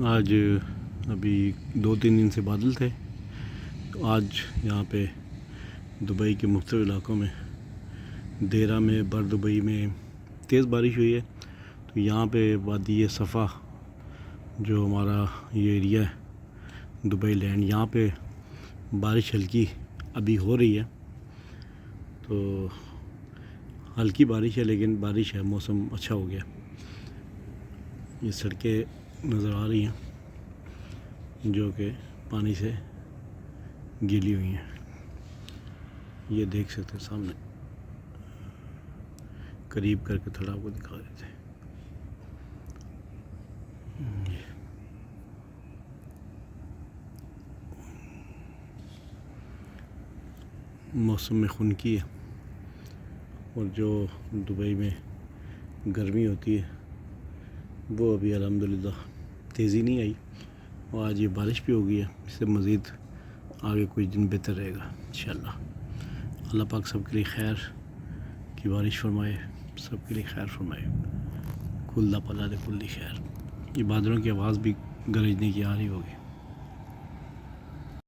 आज अभी 2-3 दिन से बादल थे, तो आज यहाँ पे दुबई के मुख्तलिफ़ इलाक़ों में, देरा में, बर दुबई में तेज़ बारिश हुई है। तो यहाँ पे वादी सफ़ा जो हमारा ये एरिया है दुबई लैंड, यहाँ पे बारिश हल्की अभी हो रही है। तो हल्की बारिश है, लेकिन बारिश है, मौसम अच्छा हो गया। ये सड़कें नज़र आ रही हैं जो कि पानी से गीली हुई हैं। ये देख सकते हैं सामने, करीब करके थोड़ा आपको दिखा देते हैं। मौसम में खुनकी है, और जो दुबई में गर्मी होती है वो अभी अल्हम्दुलिल्लाह तेज़ी नहीं आई, और आज ये बारिश भी हो गई है। इससे मज़ीद आगे कुछ दिन बेहतर रहेगा इंशाअल्लाह। अल्लाह पाक सबके लिए खैर की बारिश फरमाए, सबके लिए खैर फरमाए। कुल्ला पला दे कुल्ली खैर। ये बादलों की आवाज़ भी गरजने की आ रही होगी।